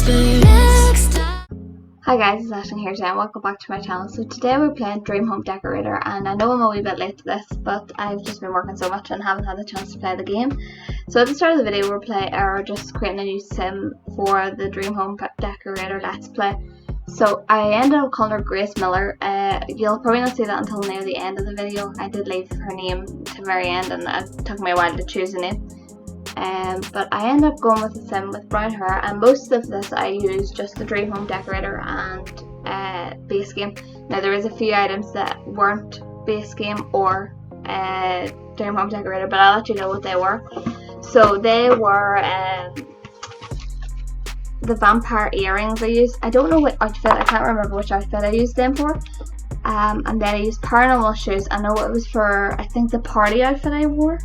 Hi guys, it's Ashley here today and welcome back to my channel. So today we're playing Dream Home Decorator, and I know I'm a wee bit late to this, but I've just been working so much and haven't had the chance to play the game. So at the start of the video we're just creating a new sim for the Dream Home Decorator Let's Play. So I ended up calling her Grace Miller. You'll probably not see that until near the end of the video. I did leave her name to the very end and it took me a while to choose a name. But I ended up going with a sim with brown hair, and most of this I used just the Dream Home Decorator and base game. Now there is a few items that weren't base game or Dream Home Decorator, but I'll let you know what they were. So they were the vampire earrings I used. I don't know what outfit, I can't remember which outfit I used them for. And then I used paranormal shoes. I know it was for, I think, the party outfit I wore.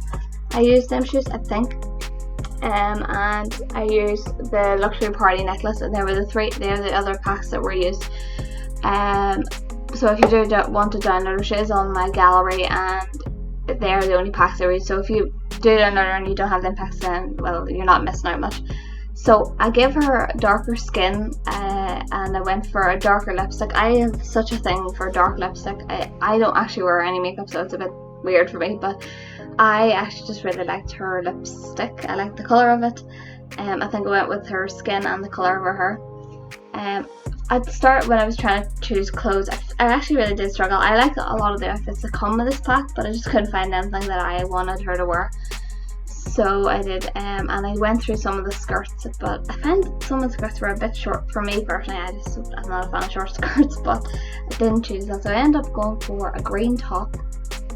I used them shoes, I think. And I used the luxury party necklace, and they were the other packs that were used. So if you do want to download the shoes on my gallery, and they're the only packs that were used. So if you do download and you don't have them packs, then well, you're not missing out much. So I gave her darker skin, and I went for a darker lipstick. I have such a thing for dark lipstick. I don't actually wear any makeup, so it's a bit weird for me, but I actually just really liked her lipstick. I liked the colour of it. I think I went with her skin and the colour of her hair. At the start, when I was trying to choose clothes, I actually really did struggle. I like a lot of the outfits that come with this pack, but I just couldn't find anything that I wanted her to wear. So I did, and I went through some of the skirts, but I found some of the skirts were a bit short for me personally. I'm not a fan of short skirts, but I didn't choose that. So I ended up going for a green top.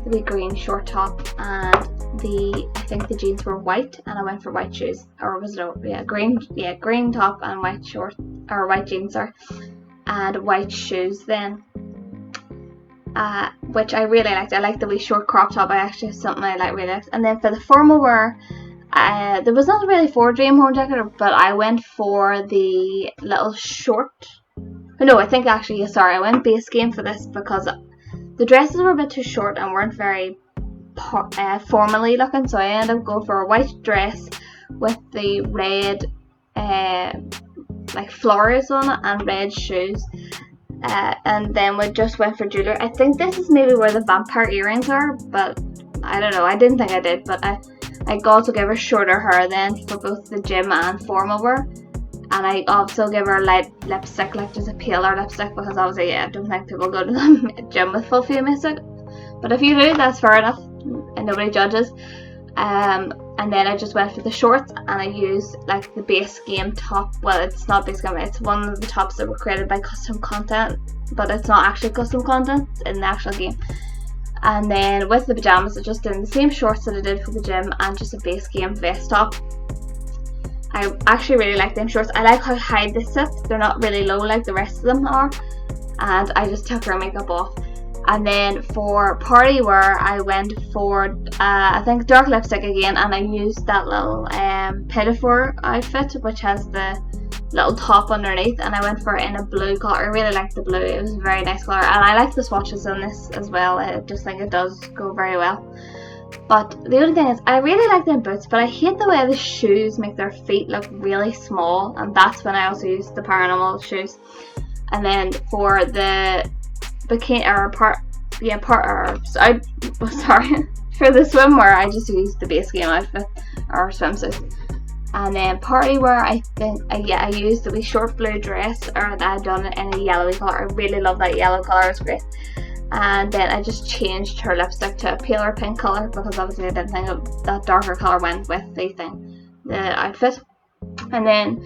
The green short top, and I think the jeans were white, and I went for white shoes, or was it green top and white jeans, sorry, and white shoes then, which I really liked. I liked the wee short crop top. I actually something I really liked. And then for the formal wear, there was not really for Dream Home Decorator, but I went for the little short. No, I think actually, sorry, I went base game for this because the dresses were a bit too short and weren't very formally looking, so I ended up going for a white dress with the red like flowers on it and red shoes, and then we just went for jewellery. I think this is maybe where the vampire earrings are, but I don't know, I didn't think I did, but I also gave her shorter hair then for both the gym and formal wear. And I also give her a light lipstick, like just a paler lipstick, because obviously I don't think people go to the gym with full face makeup. But if you do, that's fair enough, and nobody judges. And then I just went for the shorts, and I used like the base game top. Well, it's not base game, it's one of the tops that were created by custom content, but it's not actually custom content, it's in the actual game. And then with the pajamas, I just did the same shorts that I did for the gym, and just a base game vest top. I actually really like them shorts. I like how high they sit. They're not really low like the rest of them are. And I just took her makeup off. And then for party wear, I went for I think dark lipstick again, and I used that little pinafore outfit, which has the little top underneath, and I went for it in a blue colour. I really liked the blue. It was a very nice colour, and I like the swatches on this as well. I just think it does go very well. But the only thing is, I really like them boots, but I hate the way the shoes make their feet look really small, and that's when I also used the paranormal shoes. And then for the bikini for the swimwear, I just used the base game outfit or swimsuit. And then party wear, I think I used the wee short blue dress, or that I'd done it in a yellowy colour. I really love that yellow colour, it's great. And then I just changed her lipstick to a paler pink colour, because obviously I didn't think that darker colour went with the outfit. And then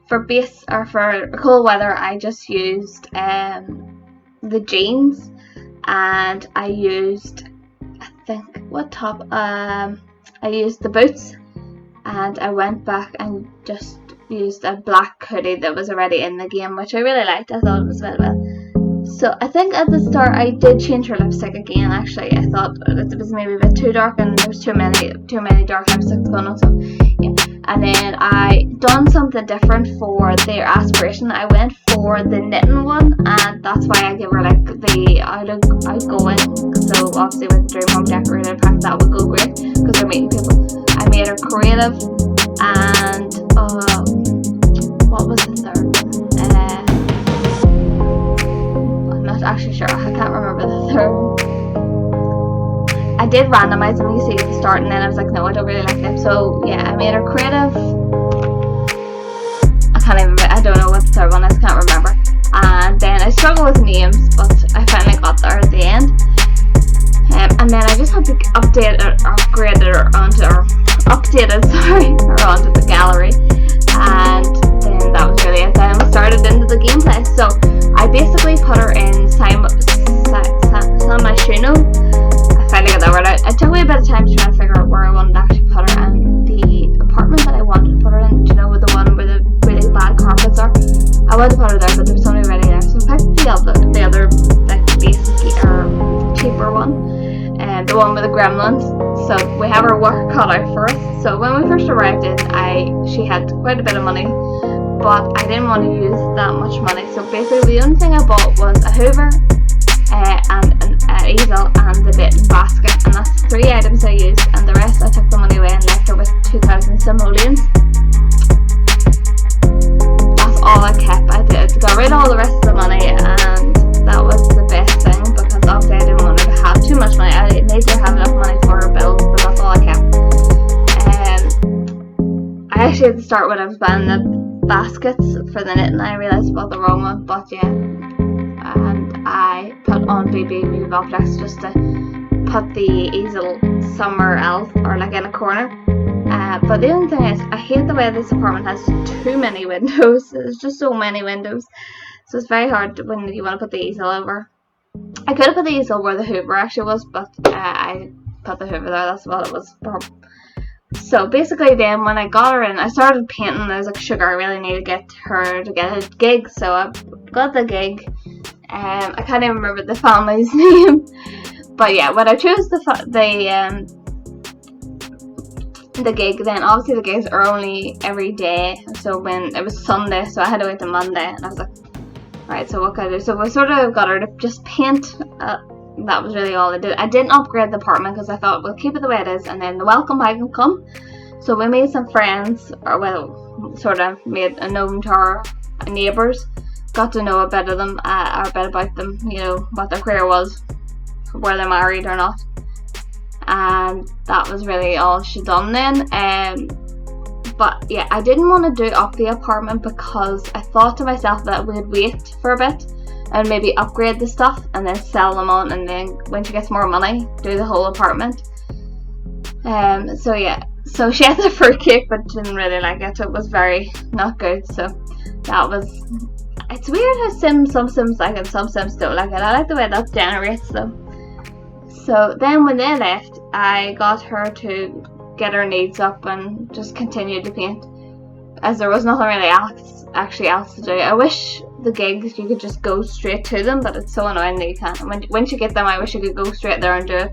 for cold weather, I just used the jeans, and I used, I think, what top? I used the boots, and I went back and just used a black hoodie that was already in the game, which I really liked. I thought it was very well. So I think at the start I did change her lipstick again. Actually, I thought it was maybe a bit too dark, and there was too many dark lipsticks going on. So yeah, and then I done something different for their aspiration. I went for the knitting one, and that's why I give her like the outgoing. So obviously with the Dream Home Decorator pack, that would go great because they're meeting people. I made her creative, and what was the third? actually sure, I can't remember the third one. I did randomize them, you see, at the start, and then I was like, no, I don't really like them. So yeah, I made her creative. I don't know what the third one is, can't remember. And then I struggled with names, but I finally got there at the end. And then I just had to update it, or upgrade it, or update it, or onto the gallery. And then that was really it. Then we started into the gameplay. So I basically put her in Samashino. I finally got that word out. It took me a bit of time to try and figure out where I wanted to actually put her, and the apartment that I wanted to put her in, you know, with the one where the really bad carpets are. I wanted to put her there, but there was somebody already there, so I picked the other like basic or cheaper one, and the one with the gremlins. So we have her work cut out for us. So when we first arrived in, she had quite a bit of money, but I didn't want to use that much money. So basically, the only thing I bought was a Hoover, and an easel, and the bitten basket, and that's the 3 items I used. And the rest I took the money away and left her with 2,000 simoleons. That's all I kept. I got rid of all the rest of the money, and that was the best thing, because obviously I didn't want her to have too much money. I needed to have enough money for her bills, but that's all I kept. I actually had to start when I was buying the baskets for the knitting. I realised I bought the wrong one, but yeah. And I put on BB Move Objects just to put the easel somewhere else, or like in a corner. But the only thing is, I hate the way this apartment has too many windows. There's just so many windows, so it's very hard when you want to put the easel over. I could have put the easel where the Hoover actually was, but I put the Hoover there. That's what it was for. So basically, then when I got her in, I started painting. I was like, sugar, I really need to get her to get a gig. So I got the gig. I can't even remember the family's name, but yeah, when I chose the gig, then obviously the gigs are only every day. So when it was Sunday, so I had to wait till Monday, and I was like, alright, so what can I do? So we sort of got her to just paint. That was really all I did. I didn't upgrade the apartment because I thought we'll keep it the way it is, and then the welcome bag will come. So we made some friends, or well, sort of made a known to our neighbours. Got to know a bit of them, or a bit about them, you know, what their career was, were they married or not. And that was really all she done then. But yeah, I didn't want to do up the apartment because I thought to myself that we'd wait for a bit and maybe upgrade the stuff and then sell them on, and then when she gets more money, do the whole apartment. So yeah, so she had the fruitcake but didn't really like it. It was very not good. So that was. It's weird how some Sims like it, some Sims don't like it. I like the way that generates them. So then when they left, I got her to get her needs up and just continue to paint, as there was nothing really else to do. I wish the gigs you could just go straight to them, but it's so annoying that you can't. Once you get them, I wish you could go straight there and do it,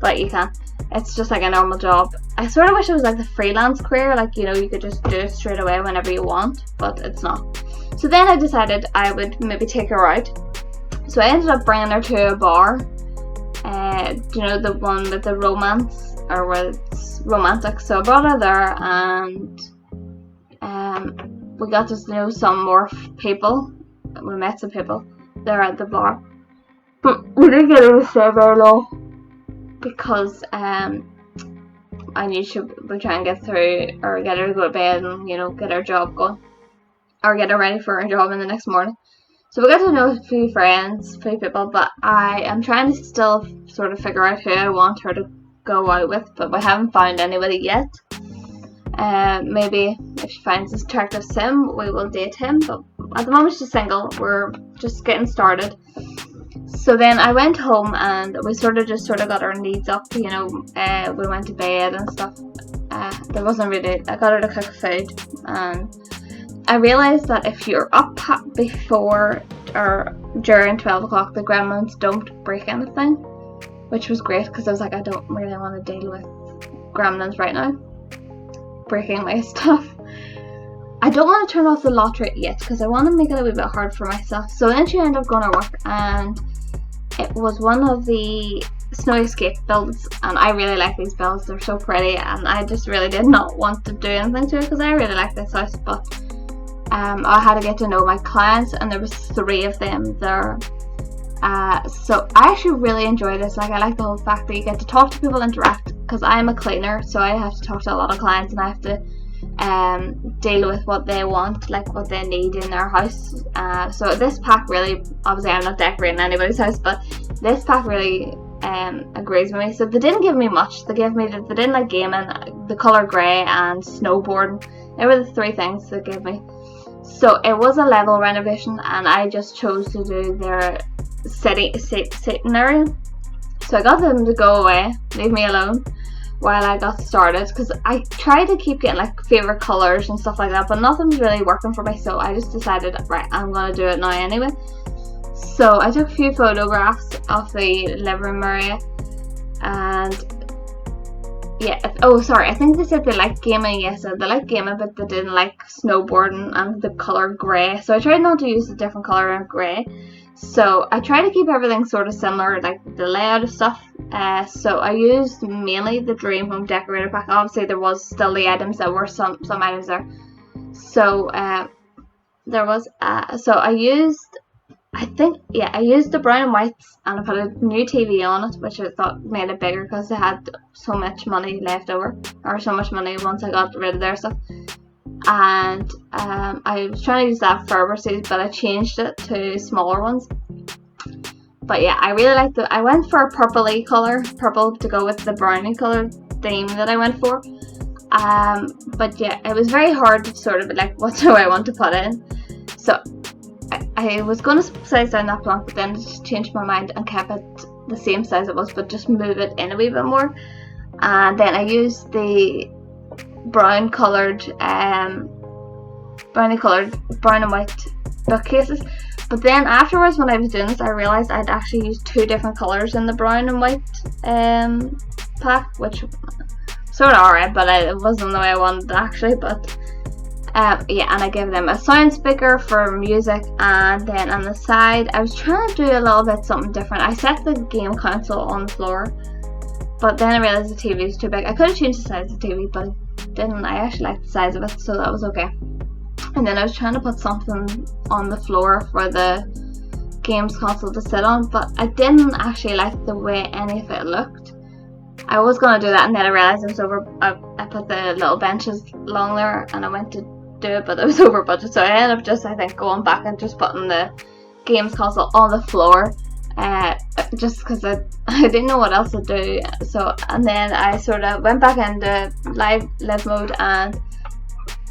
but you can't. It's just like a normal job. I sort of wish it was like the freelance career, like, you know, you could just do it straight away whenever you want, but it's not. So then I decided I would maybe take her out. So I ended up bringing her to a bar. You know, the one with the romance, or where it's romantic. So I brought her there, and we got to know some more people. We met some people there at the bar, but we didn't get her to stay very long because I knew she would try and get through, or get her to go to bed, and, you know, get her job going, or get her ready for her job in the next morning. So we got to know a few people, but I am trying to still sort of figure out who I want her to go out with, but we haven't found anybody yet. Maybe if she finds this attractive Sim, we will date him, but at the moment she's single. We're just getting started. So then I went home, and we sort of got our needs up, you know. We went to bed and stuff. There wasn't really, I got her to cook food, and I realised that if you're up before or during 12 o'clock, the gremlins don't break anything, which was great, because I was like, I don't really want to deal with gremlins right now breaking my stuff. I don't want to turn off the lottery yet, because I want to make it a wee bit hard for myself. So then she ended up going to work, and it was one of the Snow Escape builds, and I really like these builds. They're so pretty, and I just really did not want to do anything to it because I really like this house, but I had to get to know my clients, and there was 3 of them there. So I actually really enjoy this. Like, I like the whole fact that you get to talk to people, interact, because I'm a cleaner, so I have to talk to a lot of clients and I have to deal with what they want, like what they need in their house. So this pack really, obviously I'm not decorating anybody's house, but this pack really agrees with me. So they didn't give me much. They didn't like gaming, the colour grey, and snowboarding. They were the 3 things they gave me. So it was a level renovation, and I just chose to do their sitting area. So I got them to go away, leave me alone, while I got started, because I tried to keep getting like favourite colours and stuff like that, but nothing's really working for me, so I just decided, right, I'm going to do it now anyway. So I took a few photographs of the living room area, and yeah, oh sorry, I think they said they liked gaming. Yes, they liked gaming, but they didn't like snowboarding and the colour grey, so I tried not to use a different colour of grey. So I try to keep everything sort of similar, like the layout of stuff. So I used mainly the Dream Home Decorator pack. Obviously there was still the items that were some items there. So there was so I used the brown and whites, and I put a new TV on it, which I thought made it bigger because they had so much money left over, or so much money once I got rid of their stuff. And I was trying to use that Ferber series, but I changed it to smaller ones. But yeah, I really liked it. I went for a purpley colour, purple to go with the brownie colour theme that I went for. But yeah, it was very hard to sort of be like, what do I want to put in? So I was going to size down that blank, but then I just changed my mind and kept it the same size it was, but just move it in a wee bit more. And then I used the brown and white bookcases. But then afterwards, when I was doing this, I realised I'd actually used 2 different colours in the brown and white pack, which sort of alright, but it wasn't the way I wanted it actually. But yeah, and I gave them a sound speaker for music, and then on the side I was trying to do a little bit something different. I set the game console on the floor, but then I realised the TV was too big. I could have changed the size of the TV, but I didn't. I actually liked the size of it, so that was okay. And then I was trying to put something on the floor for the games console to sit on, but I didn't actually like the way any of it looked. I was going to do that, and then I realised it was over. I put the little benches along there, and I went to do it, but it was over budget, so I ended up just, I think, going back and just putting the games console on the floor, just because I didn't know what else to do. So, and then I sort of went back into live mode and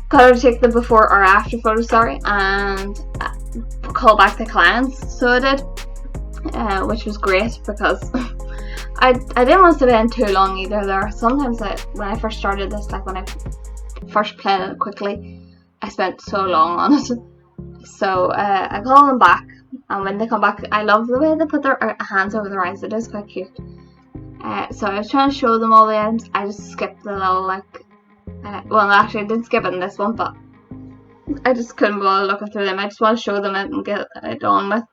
got her to take the before or after photos, and call back the clients. So I did, which was great because I didn't want to spend too long either. There sometimes when I first started this, like when I first played it quickly, I spent so long on it. So I call them back, and when they come back, I love the way they put their hands over their eyes. It is quite cute. So I was trying to show them all the items. I just skipped the little well, actually I didn't skip it in this one, but I just couldn't bother looking through them. I just want to show them it and get it on with.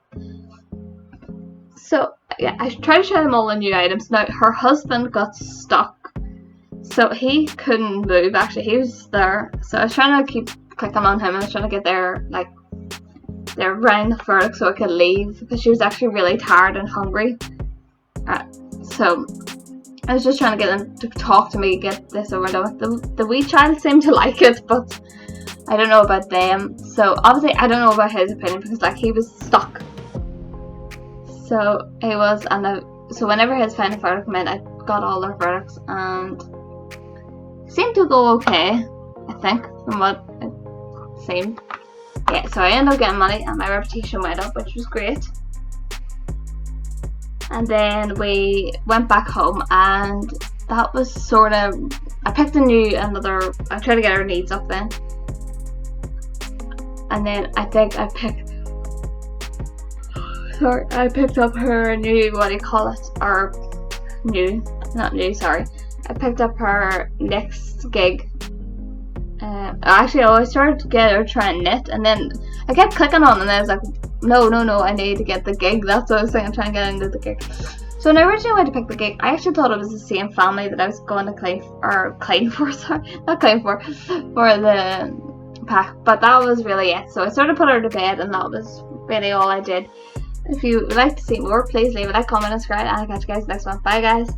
So yeah, I tried to show them all the new items. Now her husband got stuck, so he couldn't move. Actually, he was there, so I was trying to keep clicking on him. I was trying to get their round the verdict so I could leave, because she was actually really tired and hungry. So I was just trying to get them to talk to me, get this over and done with. The wee child seemed to like it, but I don't know about them. So obviously I don't know about his opinion, because like he was stuck. So he was, and so whenever his final verdict came in, I got all their verdicts, and it seemed to go okay, I think, from what it seemed. Yeah, so I ended up getting money, and my reputation went up, which was great. And then we went back home, and that was sort of, I picked I tried to get her needs up then. And then I think I picked up her new, what do you call it, or I picked up her next gig. Actually, I started to get her trying knit, and then I kept clicking on it, and I was like, no, I need to get the gig. That's what I was saying, I'm trying to get into the gig. So when I originally went to pick the gig, I actually thought it was the same family that I was going to claim for the pack, but that was really it. So I sort of put her to bed, and that was really all I did. If you would like to see more, please leave a like, comment, and subscribe, and I'll catch you guys next one. Bye guys.